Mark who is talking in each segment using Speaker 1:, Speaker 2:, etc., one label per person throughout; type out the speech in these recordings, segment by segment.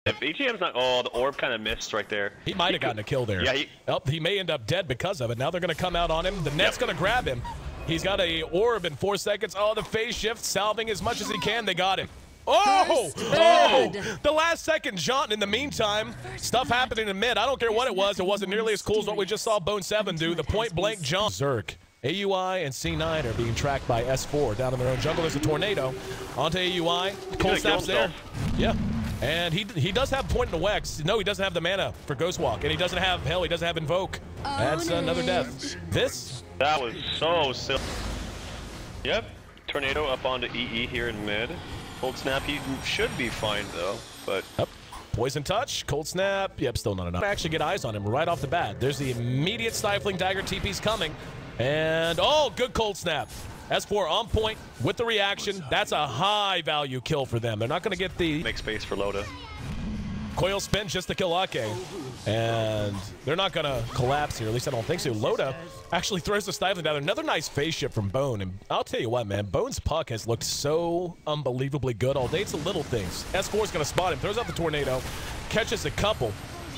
Speaker 1: If EGM's not, oh, the orb kind of missed right there.
Speaker 2: He might have gotten a kill there.
Speaker 1: Yeah,
Speaker 2: he may end up dead because of it. Now they're going to come out on him. The net's going to grab him. He's got a orb in 4 seconds. Oh, the phase shift, salving as much as he can. They got him. Oh! The last second jaunt in the meantime. Stuff happening in mid. I don't care what it was. It wasn't nearly as cool as what we just saw BO3 do. The point-blank jump. Zerk. AUI and C9 are being tracked by S4 down in their own jungle. There's a tornado onto AUI. Cold Snap's there. Yeah. And he does have point in the Wex. No, he doesn't have the mana for Ghostwalk. And he doesn't have, hell, he doesn't have Invoke. That's another death.
Speaker 1: That was so silly. Yep. Tornado up onto EE here in mid. Cold Snap, he should be fine though, but...
Speaker 2: Yep. Poison Touch, Cold Snap, yep, still not enough. Actually get eyes on him right off the bat. There's the immediate Stifling Dagger, TP's coming. And, oh, good Cold Snap. S4 on point with the reaction. That's a high value kill for them. They're not going to get the...
Speaker 1: Make space for Loda.
Speaker 2: Coil spin just to kill Ake. And they're not going to collapse here. At least I don't think so. Loda actually throws the Stifling down. Another nice phase shift from Bone. And I'll tell you what, man. Bone's puck has looked so unbelievably good all day. It's the little things. S4 is going to spot him. Throws out the tornado. Catches a couple.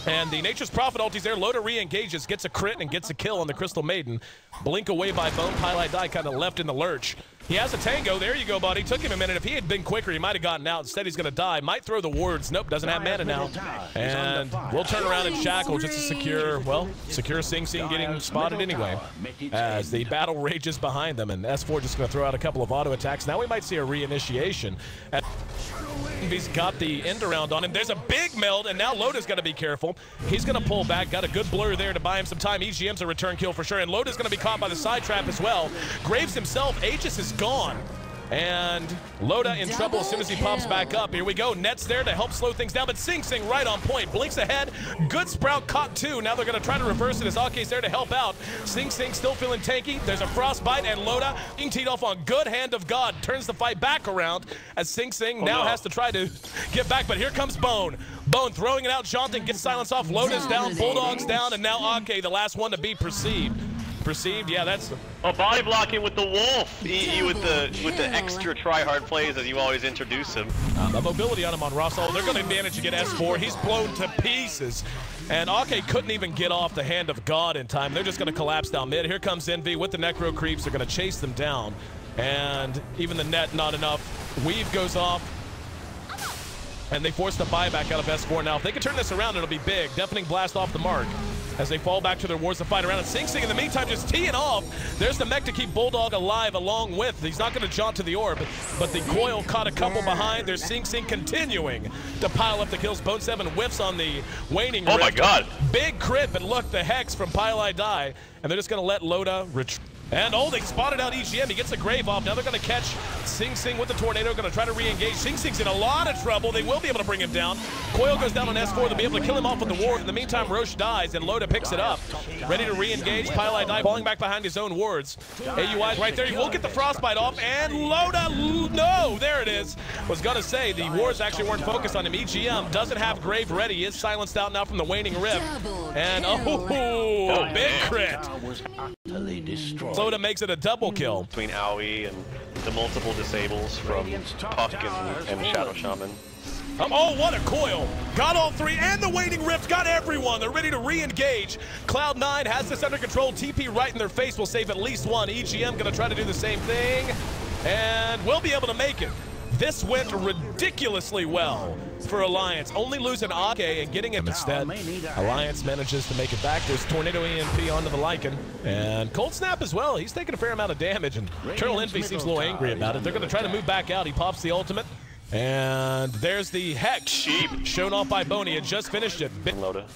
Speaker 2: And the Nature's Prophet ulti's there. Loda re-engages, gets a crit, and gets a kill on the Crystal Maiden. Blink away by Bone. Pylite Die kind of left in the lurch. He has a tango. There you go, buddy. Took him a minute. If he had been quicker, he might have gotten out. Instead, he's going to die. Might throw the wards. Nope, doesn't have mana now. And we'll turn around and shackle just to secure, well, secure Sing Sing getting spotted anyway. As the battle rages behind them. And S4 just going to throw out a couple of auto attacks. Now we might see a reinitiation. He's got the end around on him. There's a big meld, and now Loda's got to be careful. He's going to pull back. Got a good blur there to buy him some time. EGM's a return kill for sure, and Loda's going to be caught by the side trap as well. Graves himself, Aegis is gone. And Loda in trouble as soon as he pops back up. Here we go. Net's there to help slow things down, but Sing Sing right on point. Blinks ahead. Good Sprout caught two. Now they're going to try to reverse it as Ake's there to help out. Sing Sing still feeling tanky. There's a Frostbite, and Loda being teed off on good Hand of God. Turns the fight back around as Sing Sing now has to try to get back, but here comes Bone. Bone throwing it out, jaunting, gets silence off. Loda's down, Bulldog's down, and now Ake, the last one to be perceived. Yeah, that's
Speaker 1: body blocking with the wolf. EE with the extra try-hard plays as you always introduce him.
Speaker 2: The mobility on him on Russell. They're going to manage to get S4. He's blown to pieces. And Ake couldn't even get off the Hand of God in time. They're just going to collapse down mid. Here comes Envy with the Necro Creeps. They're going to chase them down. And even the net, not enough. Weave goes off. And they force the buyback out of S4 now. If they can turn this around, it'll be big. Deafening Blast off the mark as they fall back to their wards to fight around. And Sing Sing in the meantime just teeing off. There's the mech to keep Bulldog alive along with. He's not going to jaunt to the orb, but the Coil caught a couple behind. There's Sing Sing continuing to pile up the kills. BO3 whiffs on the waning rift.
Speaker 1: Oh my god.
Speaker 2: Big crit, but look, the Hex from Pylite Die. And they're just going to let Loda retreat. And oh, they spotted out EGM. He gets the Grave off. Now they're going to catch Sing Sing with the Tornado. Going to try to re-engage. Sing Sing's in a lot of trouble. They will be able to bring him down. Coil goes down on S4. They'll be able to kill him off with the ward. In the meantime, Roche dies, and Loda picks it up. Ready to re-engage. Pylite Die falling back behind his own wards. AUI's right there. He will get the Frostbite off. And Loda, no, there it is. Was going to say, the wards actually weren't focused on him. EGM doesn't have Grave ready. He is silenced out now from the waning rift. And oh, big crit. Loda makes it a double kill.
Speaker 1: Between Aoi and the multiple disables from Puck and Shadow Shaman.
Speaker 2: Oh, what a coil. Got all three, and the waning rift got everyone. They're ready to re-engage. Cloud9 has this under control. TP right in their face will save at least one. EGM going to try to do the same thing, and we'll be able to make it. This went ridiculously well for Alliance, only losing Ake and getting him instead. Alliance manages to make it back. There's Tornado EMP onto the Lycan. And Cold Snap as well. He's taking a fair amount of damage, and Eternal Envy seems a little angry about it. They're going to try to move back out. He pops the ultimate. And there's the Hex shown off by Boney. Had just finished it.
Speaker 1: Loda.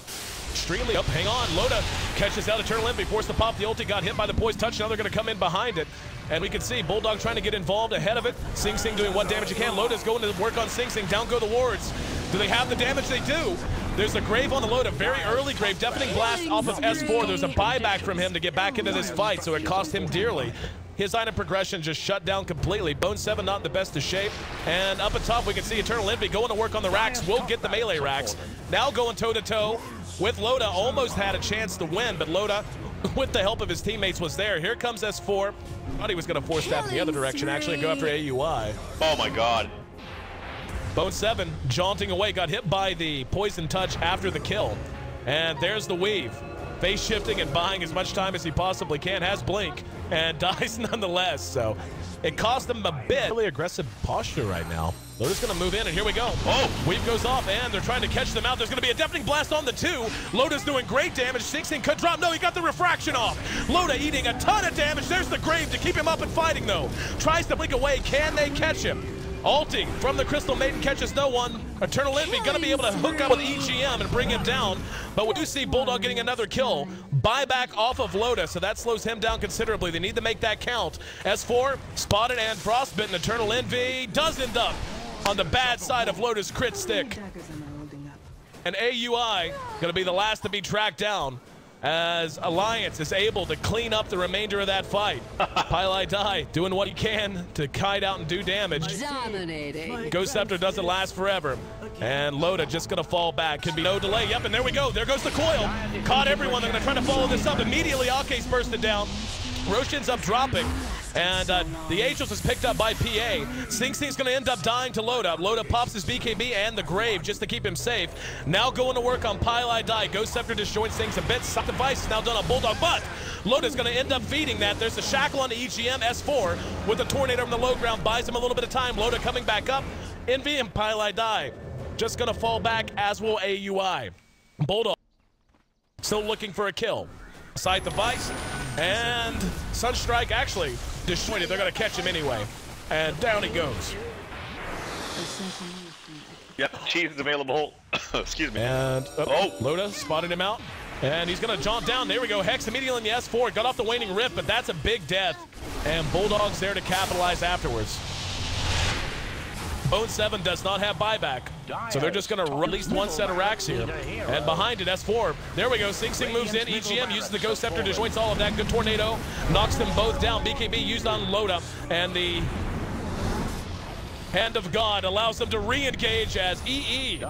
Speaker 2: Extremely up. Hang on. Loda catches out Eternal Envy. Forced to pop the ulti. Got hit by the poise touch. Now they're going to come in behind it. And we can see Bulldog trying to get involved ahead of it. Sing Sing doing what damage he can. Loda's going to work on Sing Sing. Down go the wards. Do they have the damage? They do. There's a Grave on the Loda. Very early Grave. Deafening Blast off of S4. There's a buyback from him to get back into this fight, so it cost him dearly. His item progression just shut down completely. BO3 not in the best of shape. And up at top, we can see Eternal Envy going to work on the racks. Will get the melee racks. Now going toe-to-toe with Loda. Almost had a chance to win, but Loda, with the help of his teammates, was there. Here comes S4. Thought he was going to force that in the other direction, actually, and go after AUI.
Speaker 1: Oh my god.
Speaker 2: Bone7 jaunting away, got hit by the poison touch after the kill. And there's the weave. Face shifting and buying as much time as he possibly can. Has blink and dies nonetheless. So it cost him a bit. Really aggressive posture right now. Loda's going to move in, and here we go. Oh, weave goes off, and they're trying to catch them out. There's going to be a deafening blast on the 2. Loda's doing great damage. Sing could drop. No, he got the refraction off. Loda eating a ton of damage. There's the grave to keep him up and fighting, though. Tries to blink away. Can they catch him? Ulting from the Crystal Maiden catches no one. Eternal Envy going to be able to hook up with EGM and bring him down. But we do see Bulldog getting another kill. Buyback off of Loda, so that slows him down considerably. They need to make that count. S4 spotted and frostbitten. Eternal Envy does end up on the bad side of Loda's crit stick. And AUI going to be the last to be tracked down as Alliance is able to clean up the remainder of that fight. Pylai Die doing what he can to kite out and do damage.
Speaker 3: Dominating.
Speaker 2: Ghost Scepter doesn't last forever. And Loda just going to fall back. Could be no delay. Yep, and there we go. There goes the coil. Caught everyone. They're going to try to follow this up. Immediately, Ake's bursted down. Roche ends up dropping. And the Angels is picked up by PA. Sing's going to end up dying to Loda. Loda pops his BKB and the Grave just to keep him safe. Now going to work on Pylai Die. Ghost Scepter disjoint Sing's a bit. Sacrifice is now done on Bulldog, but Loda's going to end up feeding that. There's a shackle on the EGM. S4 with a tornado from the low ground. Buys him a little bit of time. Loda coming back up. Envy and Pylai Die just going to fall back, as will AUI. Bulldog still looking for a kill. Side device, and Sunstrike actually disjointed. They're going to catch him anyway. And down he goes.
Speaker 1: Yep, Cheese is available. Excuse me.
Speaker 2: And Loda spotted him out. And he's going to jaunt down. There we go. Hex immediately in the S4. Got off the Waning Rift, but that's a big death. And Bulldog's there to capitalize afterwards. Bone7 does not have buyback, so they're just going to release one set of racks here. And behind it, S4. There we go. Sing moves in. EGM uses the Ghost Scepter, disjoints all of that. Good tornado. Knocks them both down. BKB used on Loda. And the Hand of God allows them to re-engage as EE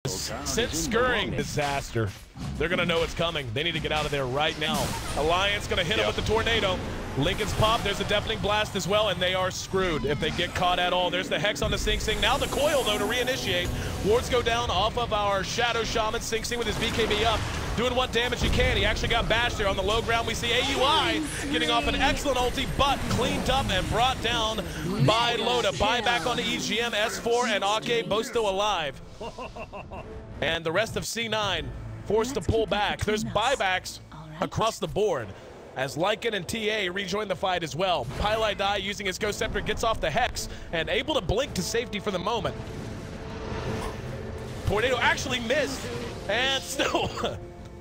Speaker 2: is sent scurrying. Disaster. They're going to know it's coming. They need to get out of there right now. Alliance going to hit him with the tornado. Lincoln's pop, there's a deafening blast as well, and they are screwed if they get caught at all. There's the Hex on the Sing. Now the coil, though, to reinitiate. Wards go down off of our Shadow Shaman. Sing with his BKB up, doing what damage he can. He actually got bashed there on the low ground. We see AUI getting off an excellent ulti, but cleaned up and brought down by Loda. Buyback on the EGM, S4 and Ake both still alive. And the rest of C9 forced to pull back. There's buybacks across the board as Lycan and TA rejoin the fight as well. Pylai Die using his Ghost Scepter gets off the Hex and able to blink to safety for the moment. Tornado actually missed and still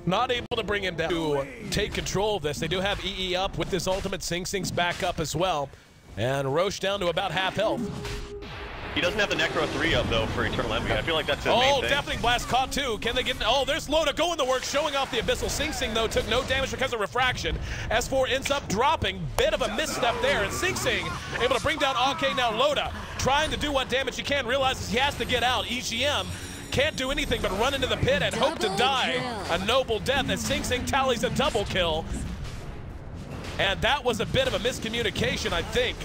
Speaker 2: not able to bring him down to take control of this. They do have EE up with this ultimate. Sing's back up as well. And Roche down to about half health.
Speaker 1: He doesn't have the Necro 3 up, though, for Eternal Envy. I feel like that's his main thing.
Speaker 2: Deafening Blast caught too. Can they get... Oh, there's Loda going to work, showing off the Abyssal. Sing, though, took no damage because of refraction. S4 ends up dropping. Bit of a misstep there. And Sing able to bring down Ake. Now Loda trying to do what damage he can. Realizes he has to get out. EGM can't do anything but run into the pit and hope to die a noble death as Sing tallies a double kill. And that was a bit of a miscommunication, I think.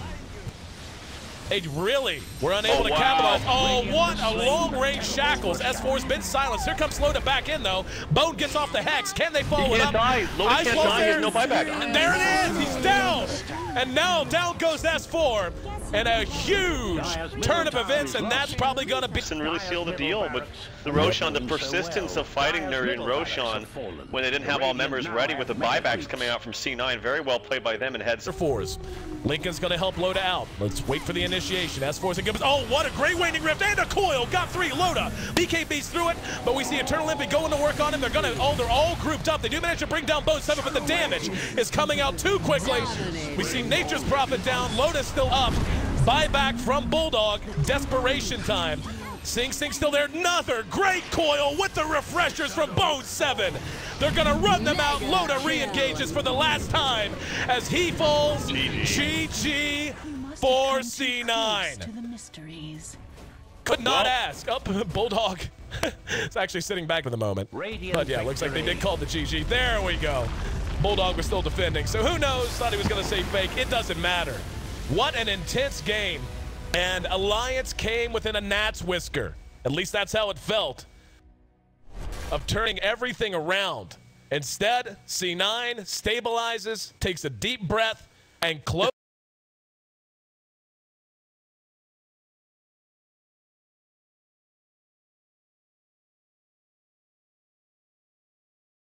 Speaker 2: They really were unable to capitalize. Oh, what a long-range shackles. S4's been silenced. Here comes Loda back in, though. Bone gets off the Hex. Can they follow it up?
Speaker 1: Eyes can't die. There's no buyback.
Speaker 2: There it is. He's down. And now down goes S4. And a huge turn of events, and that's probably going to be...
Speaker 1: And really seal the deal, but the Roshan, the persistence of fighting Nerd and Roshan when they didn't have all members ready with the buybacks coming out from C9. Very well played by them and heads.
Speaker 2: Fours. Lincoln's going to help Loda out. Let's wait for the initiation. S4's a good... Oh, what a great Waning Rift and a coil. Got 3. Loda. BKB's through it, but we see Eternal Envy going to work on him. They're going to... Oh, they're all grouped up. They do manage to bring down Bone7, but the damage is coming out too quickly. We see Nature's Prophet down. Loda's still up. Buyback from Bulldog. Desperation time. Sing still there. Another great coil with the refreshers from Bone7. They're going to run them out. Loda re-engages for the last time as he falls. GG for C9. Could not ask. Up, Bulldog. It's actually sitting back for the moment. But yeah, looks like they did call the GG. There we go. Bulldog was still defending. So who knows? Thought he was going to say fake. It doesn't matter. What an intense game. And Alliance came within a gnat's whisker. At least that's how it felt. Of turning everything around. Instead, C9 stabilizes, takes a deep breath, and closes.